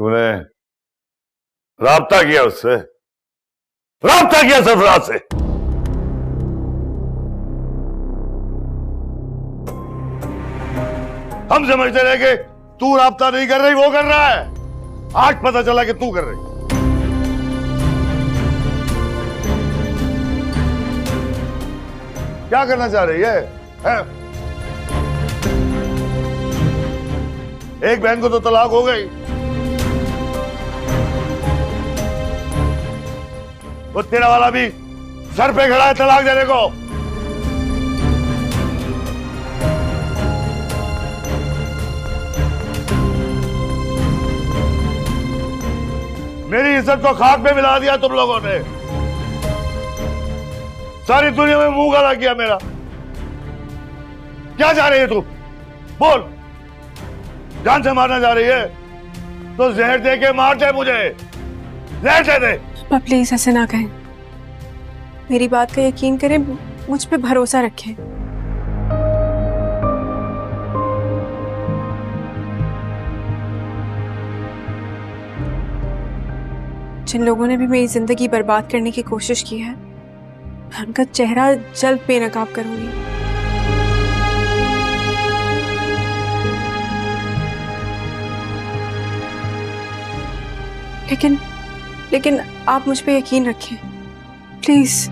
तूने राब्ता किया उससे? राब्ता किया सरफराज से? हम समझते रहे कि तू राब्ता नहीं कर रही, वो कर रहा है। आज पता चला कि तू कर रही। क्या करना चाह रही है? एक बहन को तो तलाक हो गई, वो तेरा वाला भी सर पे खड़ा है तलाक देने को। मेरी इज्जत को खाक में मिला दिया तुम लोगों ने। सारी दुनिया में मुंह काला किया मेरा। क्या चाह रही है तू? बोल। जान से मारना चाह रही है तो जहर दे के मार दे मुझे। जहर दे दे। पापा प्लीज ऐसे ना कहें, मेरी बात का यकीन करें, मुझ पे भरोसा रखें। जिन लोगों ने भी मेरी जिंदगी बर्बाद करने की कोशिश की है, मैं उनका चेहरा जल्द बेनकाब करूंगी। लेकिन आप मुझ पे यकीन रखें प्लीज।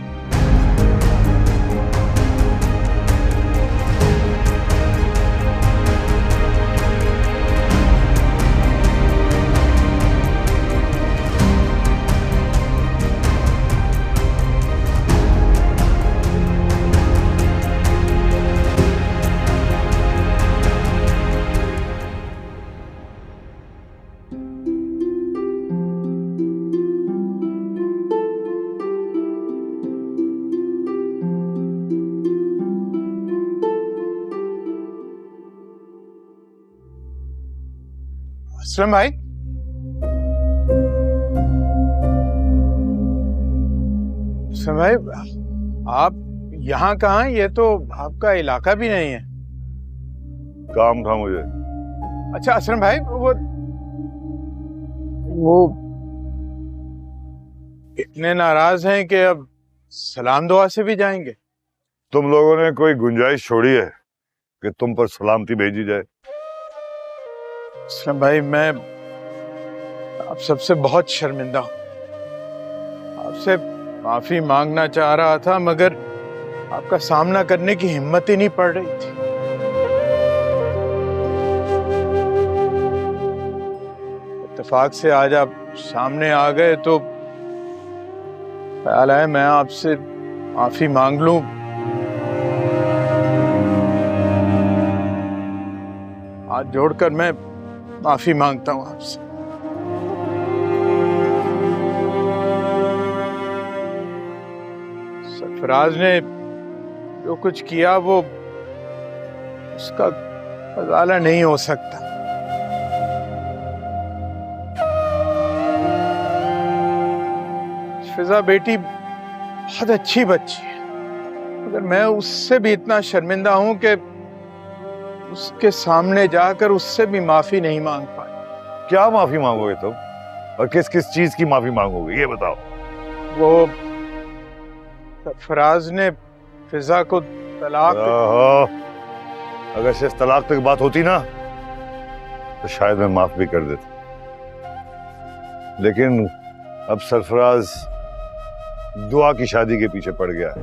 असलम भाई, असलम भाई, आप यहाँ कहाँ हैं? ये तो आपका इलाका भी नहीं है। काम था मुझे। अच्छा असलम भाई, वो इतने नाराज हैं कि अब सलाम दुआ से भी जाएंगे। तुम लोगों ने कोई गुंजाइश छोड़ी है कि तुम पर सलामती भेजी जाए? असलम भाई, मैं आप सबसे बहुत शर्मिंदा हूँ। आपसे माफी मांगना चाह रहा था मगर आपका सामना करने की हिम्मत ही नहीं पड़ रही थी। इत्तेफाक से आज आप सामने आ गए तो ख्याल है मैं आपसे माफी मांग लूं। हाथ जोड़कर मैं माफी मांगता हूं आपसे। सरफराज ने जो कुछ किया वो उसका अदाला नहीं हो सकता। फिजा बेटी बहुत अच्छी बच्ची है, मगर मैं उससे भी इतना शर्मिंदा हूं कि उसके सामने जाकर उससे भी माफी नहीं मांग पाई। क्या माफी मांगोगे तुम? और किस किस चीज की माफी मांगोगे ये बताओ। वो सरफराज ने फिजा को तलाक। अगर सिर्फ तलाक तक बात होती ना तो शायद मैं माफ भी कर देता, लेकिन अब सरफराज दुआ की शादी के पीछे पड़ गया है।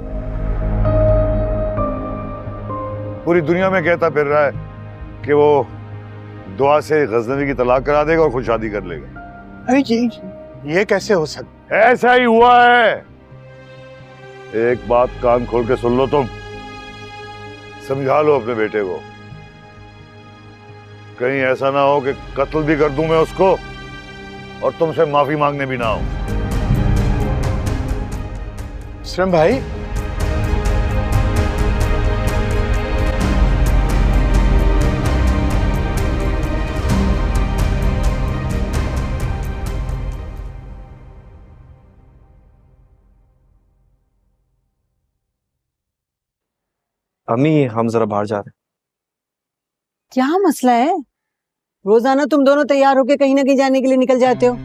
पूरी दुनिया में कहता फिर रहा है कि वो दुआ से गजनवी की तलाक करा देगा और खुद शादी कर लेगा। अरे ये कैसे हो सकता? ऐसा ही हुआ है। एक बात कान खोल के सुन लो तुम, समझा लो अपने बेटे को। कहीं ऐसा ना हो कि कत्ल भी कर दूं मैं उसको और तुमसे माफी मांगने भी ना हो। असलम भाई, अम्मी हम जरा बाहर जा रहे हैं। क्या मसला है? रोजाना तुम दोनों तैयार होके कहीं ना कहीं जाने के लिए निकल जाते हो।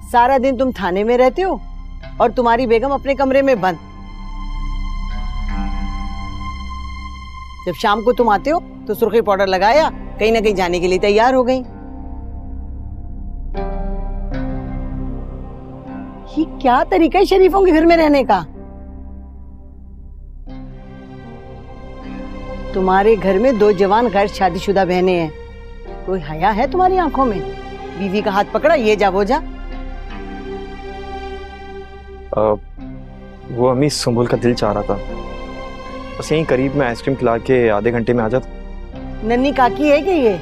सारा दिन तुम थाने में रहते हो और तुम्हारी बेगम अपने कमरे में बंद। जब शाम को तुम आते हो तो सुर्खी पाउडर लगाया, कहीं ना कहीं जाने के लिए तैयार हो गई। ये क्या तरीका है शरीफों के घर में रहने का? तुम्हारे घर में 2 जवान गैर शादीशुदा बहनें हैं। कोई हया है तुम्हारी आंखों में? बीवी का हाथ पकड़ा, ये जा वो जा। वो अम्मी सुंबुल का दिल चाह रहा था, बस यहीं करीब में आइसक्रीम खिला के आधे घंटे में आ जाता। नन्ही काकी है क्या ये,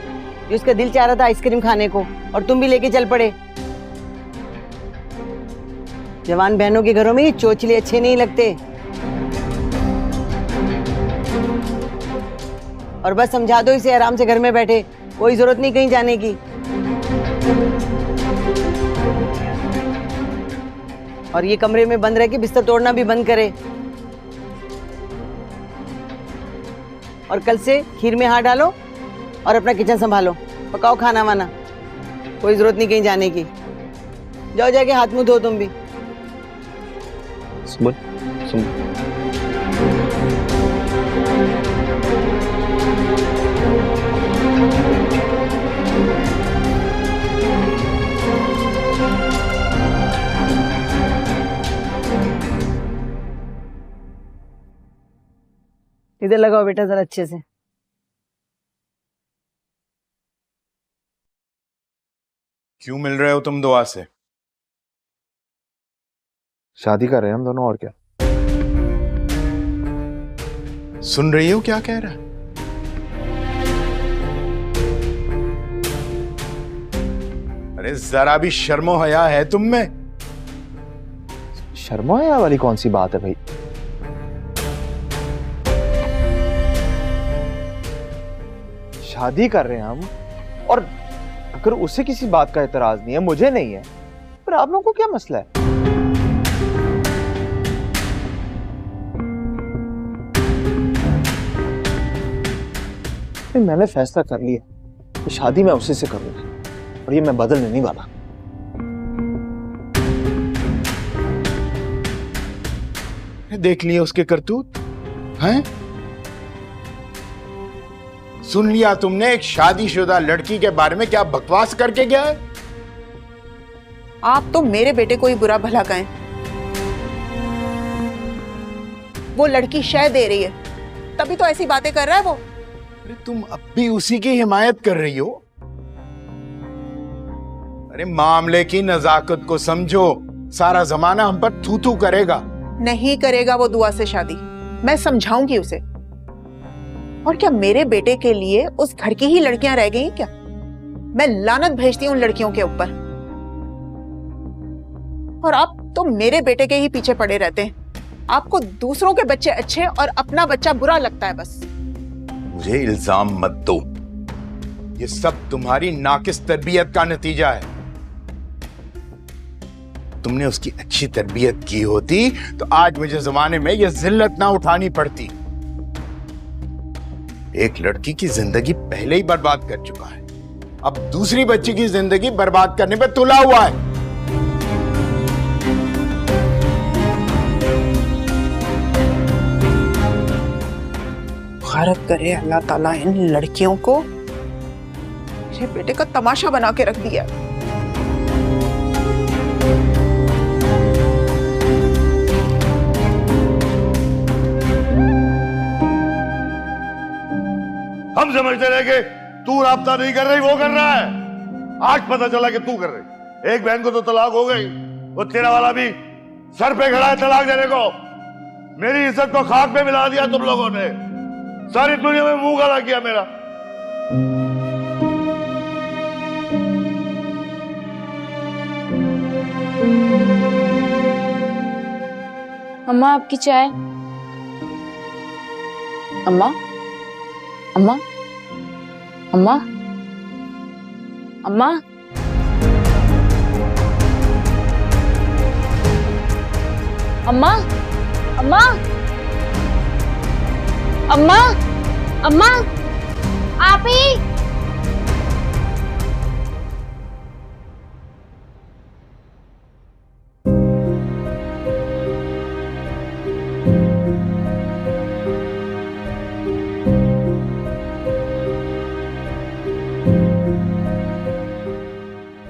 जो उसका दिल चाह रहा था आइसक्रीम खाने को और तुम भी लेके चल पड़े? जवान बहनों के घरों में ये चोचले अच्छे नहीं लगते। और बस समझा दो इसे आराम से घर में बैठे, कोई जरूरत नहीं कहीं जाने की। और ये कमरे में बंद रह के बिस्तर तोड़ना भी बंद करे। और कल से खीर में हाथ डालो और अपना किचन संभालो, पकाओ खाना वाना। कोई जरूरत नहीं कहीं जाने की। जाओ जाके हाथ मुंह धो तुम भी। सुंबुल, सुंबुल। इधर लगाओ बेटा जरा अच्छे से। क्यों मिल रहे हो तुम दुआ से? शादी कर रहे हैं हम दोनों, और क्या। सुन रही हो क्या कह रहा है? अरे जरा भी शर्मो हया है तुम में? शर्मा या वाली कौन सी बात है भाई? शादी कर रहे हैं हम, और अगर उसे किसी बात का एतराज नहीं है, मुझे नहीं है, पर आप लोगों को क्या मसला है? मैंने फैसला कर लिया कि शादी मैं उसी से करूंगा, और ये मैं बदलने नहीं वाला। देख लिए उसके करतूत हैं? सुन लिया तुमने एक शादीशुदा लड़की के बारे में क्या बकवास करके गया है? आप तो मेरे बेटे को ही बुरा भला कहें। वो लड़की शय दे रही है, तभी तो ऐसी बातें कर रहा है वो। अरे तुम अब भी उसी की हिमायत कर रही हो? अरे मामले की नजाकत को समझो, सारा जमाना हम पर थू थू करेगा। नहीं करेगा वो दुआ से शादी, मैं समझाऊंगी उसे। और क्या मेरे बेटे के लिए उस घर की ही लड़कियां रह गई क्या? मैं लानत भेजती हूं उन लड़कियों के ऊपर। और आप तो मेरे बेटे के ही पीछे पड़े रहते हैं। आपको दूसरों के बच्चे अच्छे और अपना बच्चा बुरा लगता है बस। मुझे इल्जाम मत दो, ये सब तुम्हारी नाकिस तरबियत का नतीजा है। तुमने उसकी अच्छी तरबियत की होती तो आज मुझे जमाने में यह जिल्लत ना उठानी पड़ती। एक लड़की की जिंदगी पहले ही बर्बाद कर चुका है, अब दूसरी बच्ची की जिंदगी बर्बाद करने पे तुला हुआ है। गौरव करे अल्लाह ताला इन लड़कियों को मेरे बेटे का तमाशा बना के रख दिया। हम समझते रहे कि तू राब्ता नहीं कर रही, वो कर रहा है। आज पता चला कि तू कर रही। एक बहन को तो तलाक हो गई, वो तेरा वाला भी सर पे खड़ा है तलाक देने को। मेरी इज्जत को खाक में मिला दिया तुम लोगों ने, सारी दुनिया में मुंह काला किया मेरा। अम्मा आपकी चाय। अम्मा, अम्मा, अम्मा, अम्मा, अम्मा, अम्मा, अम्मा, अम्मा, आप ही।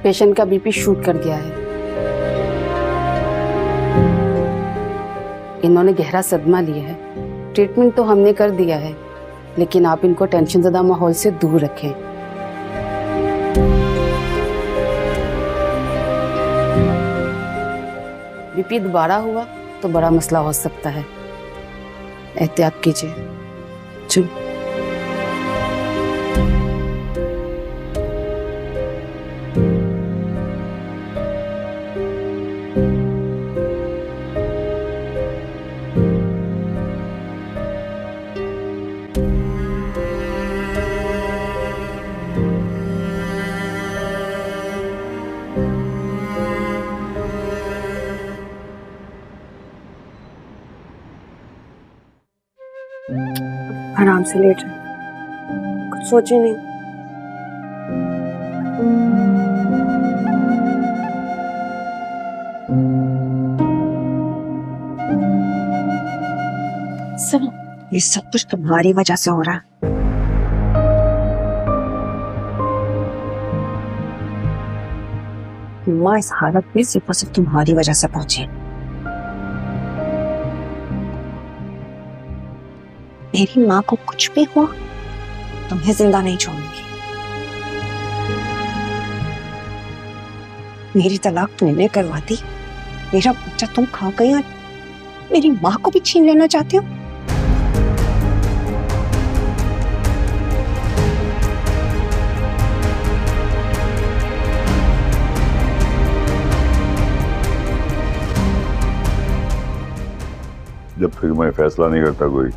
पेशेंट का बीपी शूट कर गया है। इन्होंने गहरा सदमा लिया है। ट्रीटमेंट तो हमने कर दिया है, लेकिन आप इनको टेंशन ज़्यादा माहौल से दूर रखें। बीपी दोबारा हुआ तो बड़ा मसला हो सकता है, एहतियात कीजिए। चलो। आराम से लेट जाए, कुछ सोचे नहीं। सुनो, ये सब कुछ तुम्हारी वजह से हो रहा है। माँ इस हालत में सिर्फ और सिर्फ तुम्हारी वजह से पहुंची। मेरी माँ को कुछ भी हुआ, तुम्हें जिंदा नहीं छोड़ूंगी। मेरी तलाक तुमने करवा दी, मेरा बच्चा तुम खा गई और मेरी माँ को भी छीन लेना चाहते हो। जब तक मैं फैसला नहीं करता कोई,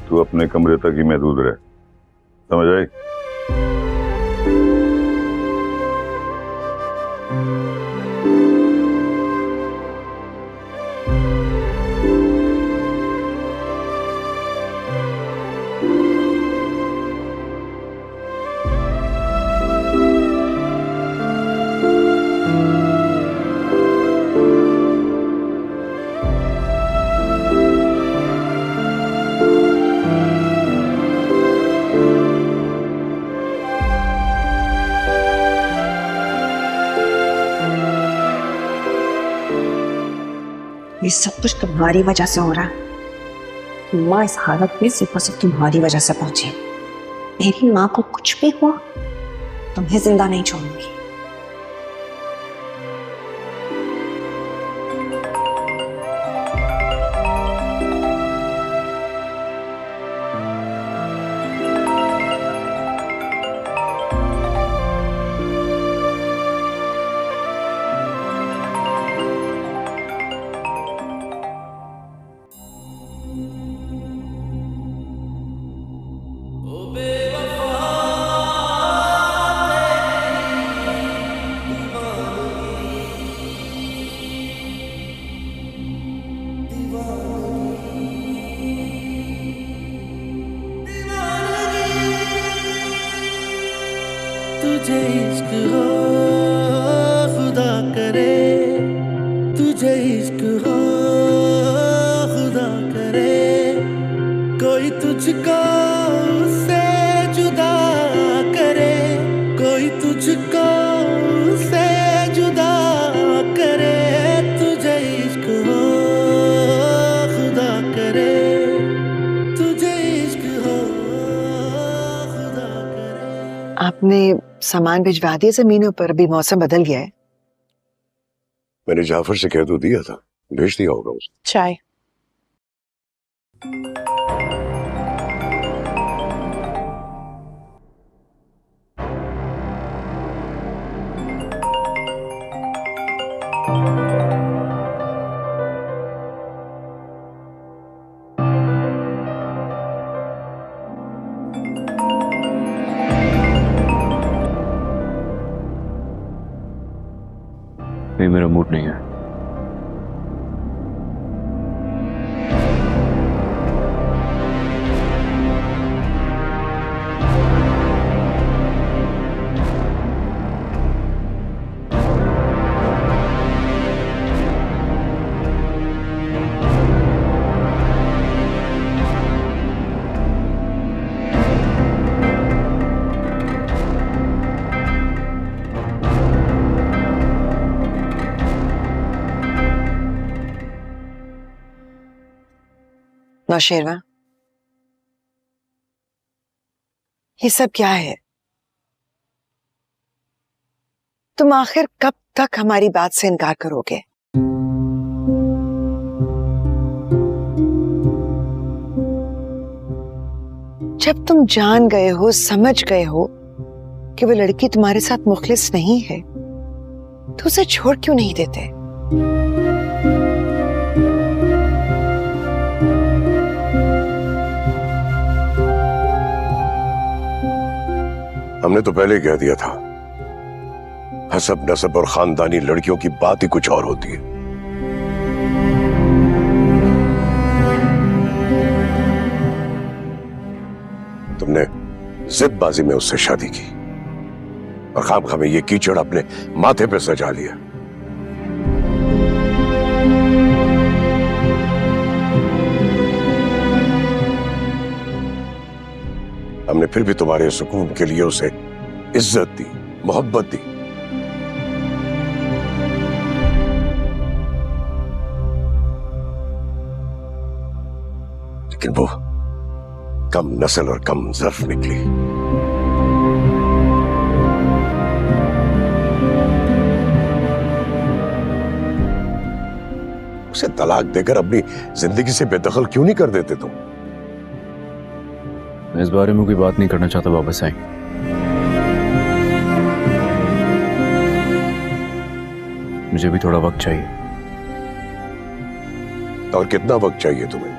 तू अपने कमरे तक ही महदूद रहे, समझ आई? ये सब कुछ तुम्हारी वजह से हो रहा है। माँ इस हालत में सिर्फ और सिर्फ तुम्हारी वजह से पहुंची। मेरी माँ को कुछ भी हुआ, तुम्हें जिंदा नहीं छोड़ूंगी। तुझे इश्क हो खुदा करे, तुझे इश्क हो खुदा करे, कोई तुझको उससे जुदा करे, कोई तुझको उससे जुदा करे। तुझे इश्क हो खुदा करे, तुझे इश्क हो खुदा करे। आपने सामान भिजवा दिया जमीनों पर, अभी मौसम बदल गया है। मैंने जाफर से कह तो दिया था, भेज दिया होगा उसने। चाय। नहीं, मेरा मूड नहीं है। नौशेरवा, ये सब क्या है? तुम आखिर कब तक हमारी बात से इनकार करोगे? जब तुम जान गए हो, समझ गए हो कि वो लड़की तुम्हारे साथ मुखलिस नहीं है, तो उसे छोड़ क्यों नहीं देते? हमने तो पहले ही कह दिया था, हसब नसब और खानदानी लड़कियों की बात ही कुछ और होती है। तुमने जिदबाजी में उससे शादी की और खामखा में ये कीचड़ अपने माथे पे सजा लिया। हमने फिर भी तुम्हारे सुकून के लिए उसे इज्जत दी, मोहब्बत दी। लेकिन वो कम नस्ल और कम ज़र्फ निकली। उसे तलाक देकर अपनी जिंदगी से बेदखल क्यों नहीं कर देते तुम? मैं इस बारे में कोई बात नहीं करना चाहता बाबा साईं। मुझे भी थोड़ा वक्त चाहिए। और कितना वक्त चाहिए तुम्हें?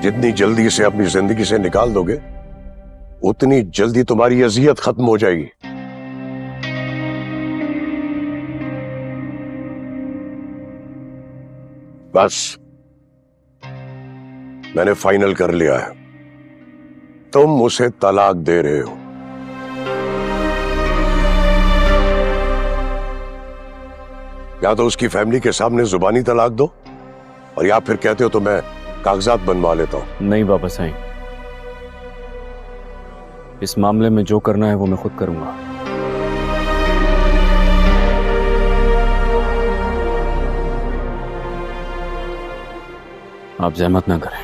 जितनी जल्दी इसे अपनी जिंदगी से निकाल दोगे, उतनी जल्दी तुम्हारी अजियत खत्म हो जाएगी। बस मैंने फाइनल कर लिया है, तुम उसे तलाक दे रहे हो। या तो उसकी फैमिली के सामने जुबानी तलाक दो, और या फिर कहते हो तो मैं कागजात बनवा लेता हूं। नहीं बाबा साईं, इस मामले में जो करना है वो मैं खुद करूंगा। आप जहमत ना करें।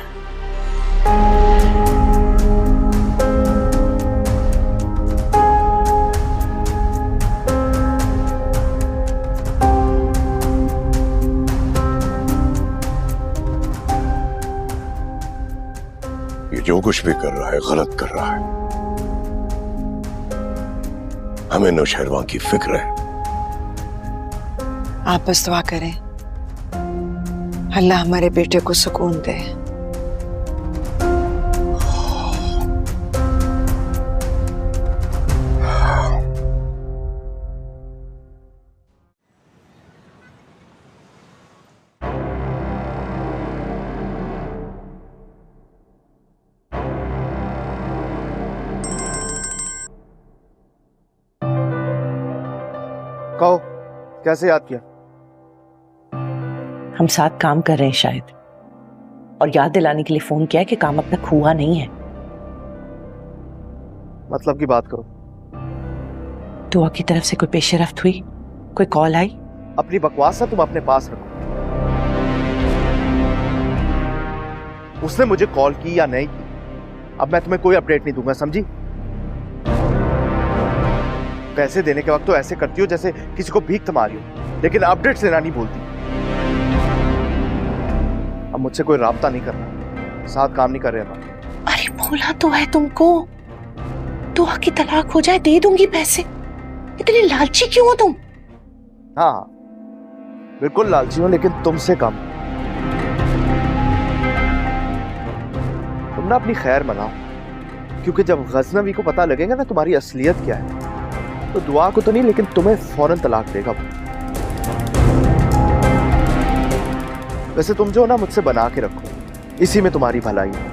जो कुछ भी कर रहा है गलत कर रहा है। हमें नौशेरवां की फिक्र है। आप बस दुआ करें, अल्लाह हमारे बेटे को सुकून दे। कहो, कैसे याद किया? हम साथ काम कर रहे हैं शायद, और याद दिलाने के लिए फोन किया कि काम अब तक हुआ नहीं है। मतलब की बात करो। दुआ की तरफ से कोई पेशरफ्त हुई? कोई कॉल आई? अपनी बकवास ना तुम अपने पास रखो। उसने मुझे कॉल की या नहीं की, अब मैं तुम्हें कोई अपडेट नहीं दूंगा, समझी? पैसे देने के वक्त तो ऐसे करती हो जैसे किसी को भीख थमा रही हो, लेकिन अपडेट्स लेना नहीं बोलती। अब मुझसे कोई राब्ता नहीं करना, साथ काम नहीं कर रहे हम। अरे बोला तो है तुमको, दुआ की तलाक हो जाए दे दूंगी पैसे। इतने लालची क्यों हो तुम? हाँ बिल्कुल लालची हो, लेकिन तुमसे कम। तुम ना अपनी खैर मनाओ, क्योंकि जब गजनवी को पता लगेगा ना तुम्हारी असलियत क्या है, तो दुआ को तो नहीं लेकिन तुम्हें फौरन तलाक देगा वो। वैसे तुम जो ना मुझसे बना के रखो, इसी में तुम्हारी भलाई है।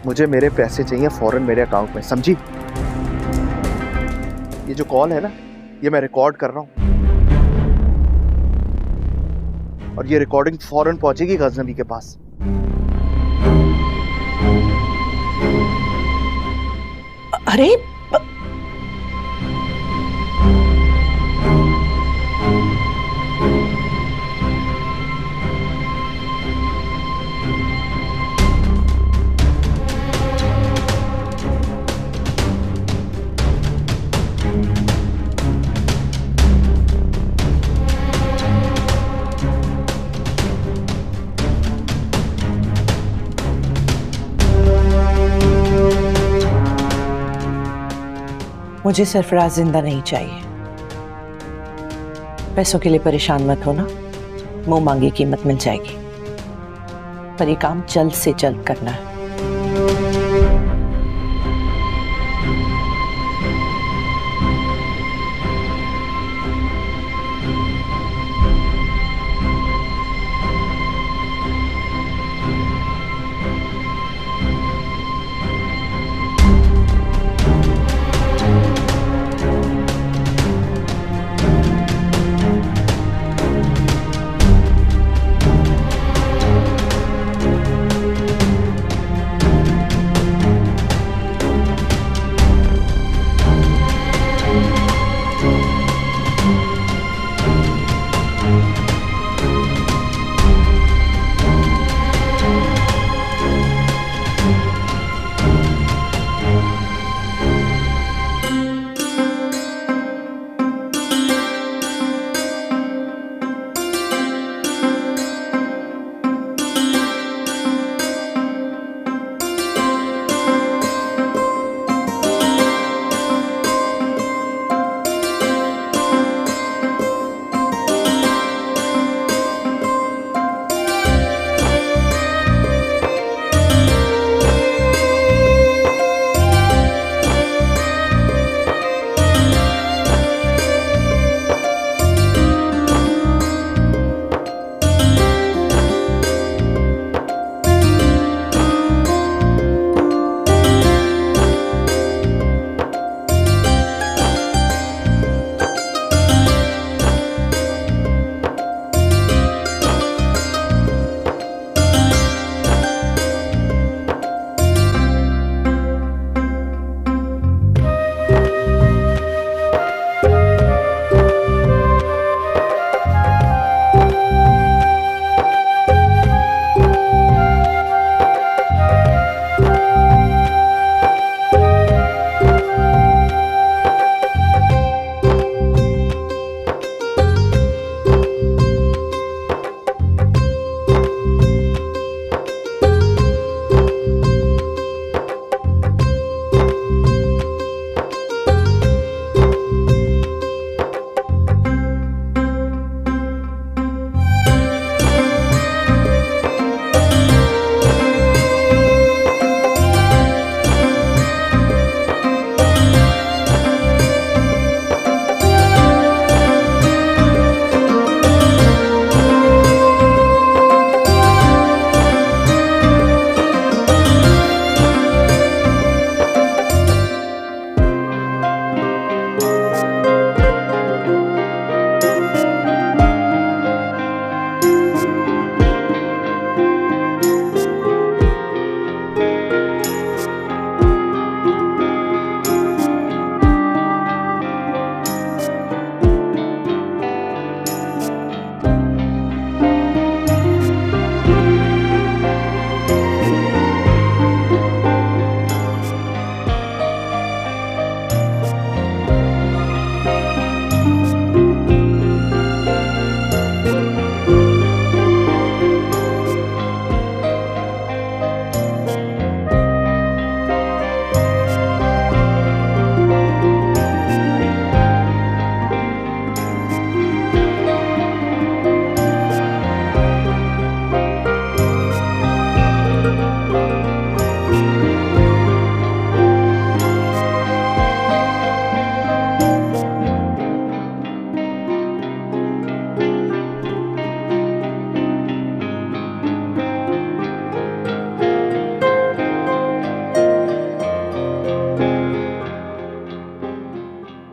मुझे मेरे पैसे चाहिए फौरन मेरे अकाउंट में, समझी? ये जो कॉल है ना, ये मैं रिकॉर्ड कर रहा हूं, और ये रिकॉर्डिंग फौरन पहुंचेगी गजनवी के पास। अरे मुझे सरफराज जिंदा नहीं चाहिए। पैसों के लिए परेशान मत होना, मुंह मांगी कीमत मिल जाएगी, पर ये काम जल्द से जल्द करना है।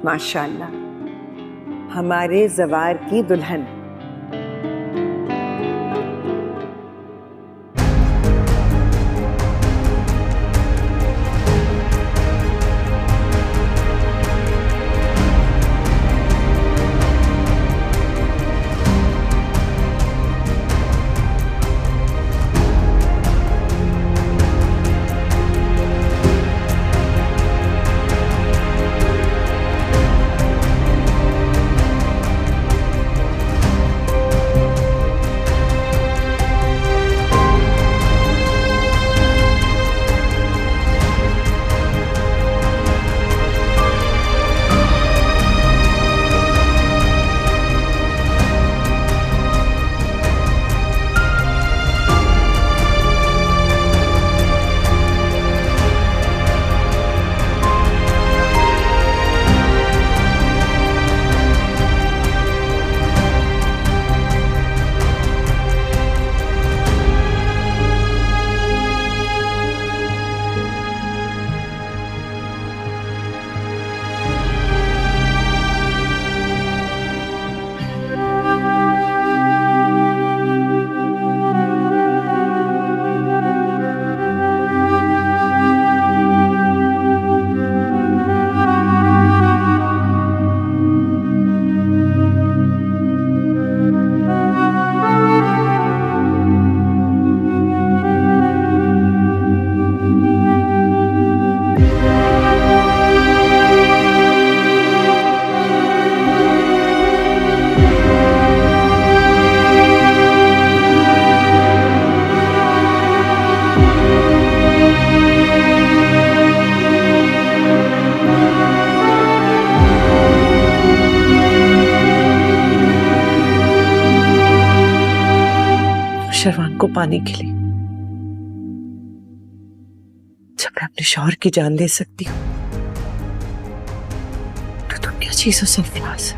माशाल्लाह, हमारे जवार की दुल्हन। को पाने के लिए, जब मैं अपने शौहर की जान ले सकती हूँ तो तुम क्या चीज हो सरफराज?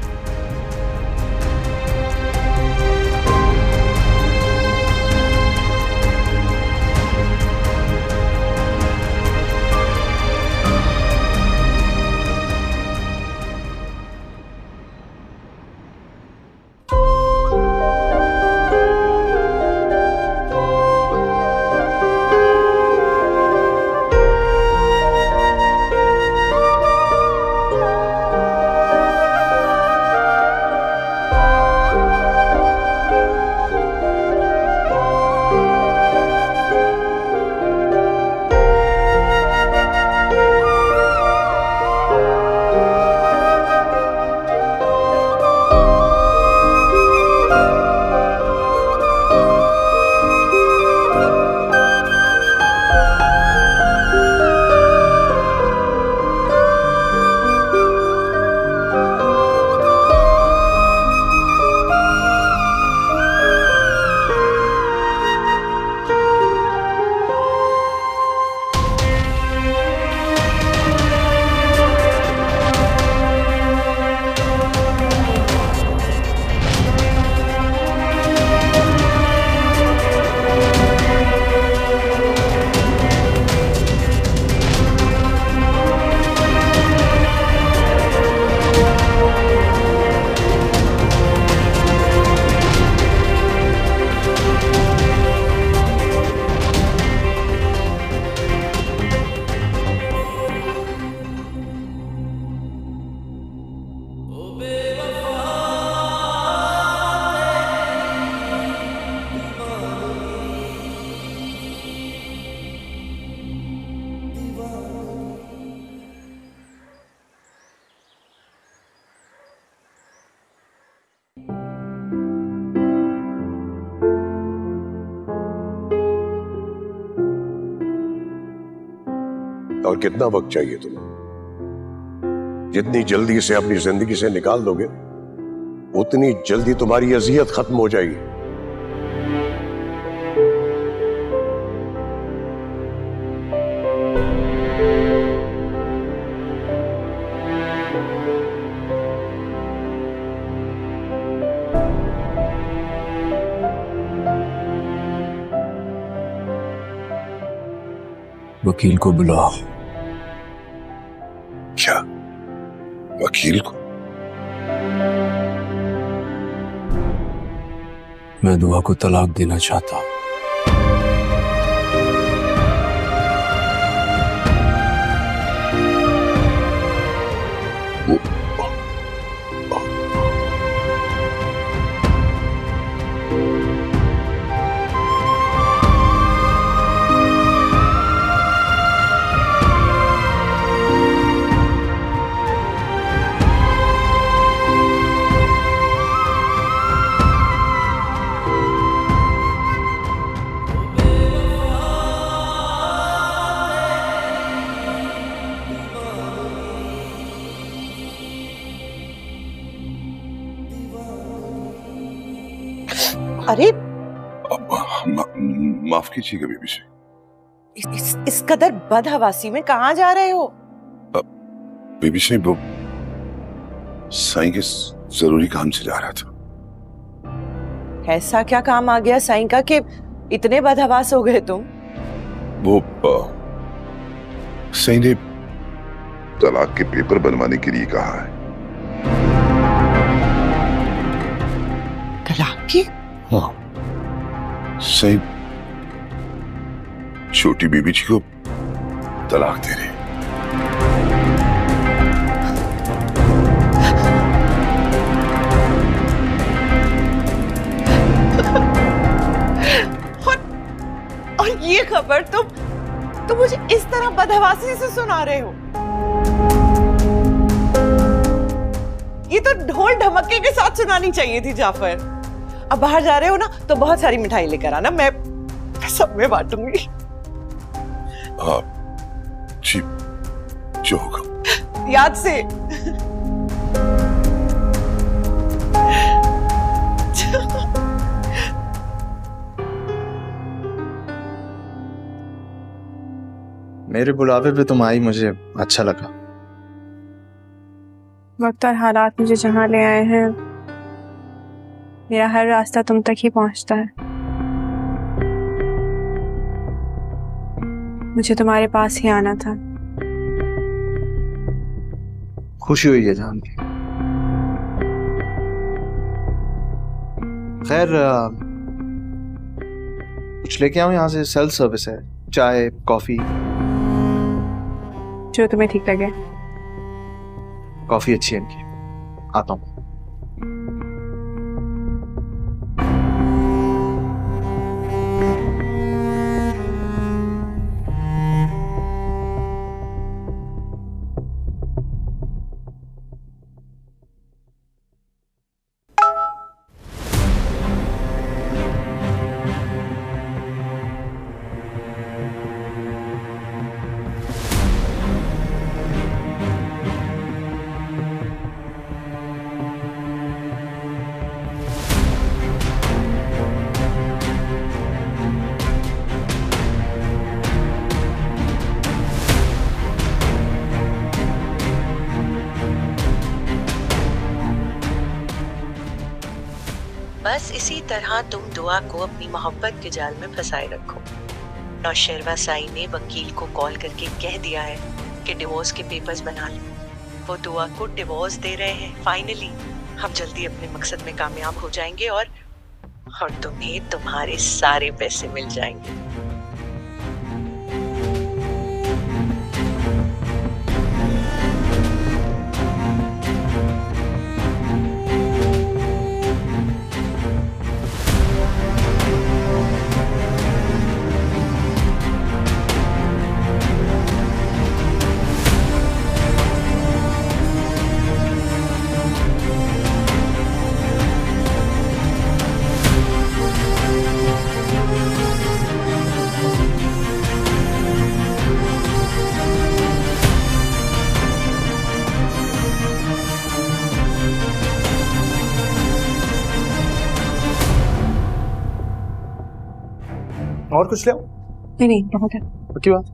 और कितना वक्त चाहिए तुम्हें? जितनी जल्दी इसे अपनी जिंदगी से निकाल दोगे उतनी जल्दी तुम्हारी अजियत खत्म हो जाएगी। वकील को बुलाओ। क्या वकील को? मैं दुआ को तलाक देना चाहता हूं। अरे माफ कीजिएगा बीबी जी। इस कदर बदहवासी में कहाँ जा रहे हो? बीबी जी वो साईं के जरूरी काम से जा रहा था। ऐसा क्या काम आ गया साईं का कि इतने बदहवास हो गए तुम? वो साईं ने तलाक के पेपर बनवाने के लिए कहा है। तलाक की? हाँ, साईं छोटी बीबी जी को तलाक दे रहे। और ये खबर तुम मुझे इस तरह बदहवासी से सुना रहे हो? ये तो ढोल ढमक्के के साथ सुनानी चाहिए थी जाफर। अब बाहर जा रहे हो ना तो बहुत सारी मिठाई लेकर आना, मैं सब में बांटूंगी। हाँ जी, जो होगा याद से। मेरे बुलावे पे तुम आई, मुझे अच्छा लगा। वक्त और हालात मुझे जहाँ ले आए हैं, मेरा हर रास्ता तुम तक ही पहुंचता है। मुझे तुम्हारे पास ही आना था। खुशी हुई है जान के। खैर कुछ लेके आऊं यहाँ से? सेल्फ सर्विस है, चाय कॉफी। जो तुम्हें ठीक लगे। कॉफी अच्छी है इनकी, आता हूँ। बस इसी तरह तुम दुआ को अपनी मोहब्बत के जाल में फंसाए रखो। नौशेरवा साई ने वकील को कॉल करके कह दिया है कि डिवोर्स के पेपर्स बना लो। वो दुआ को डिवोर्स दे रहे हैं। फाइनली हम जल्दी अपने मकसद में कामयाब हो जाएंगे और तुम्हें तुम्हारे सारे पैसे मिल जाएंगे। और कुछ ले आओ? नहीं बहुत है। पक्की बात?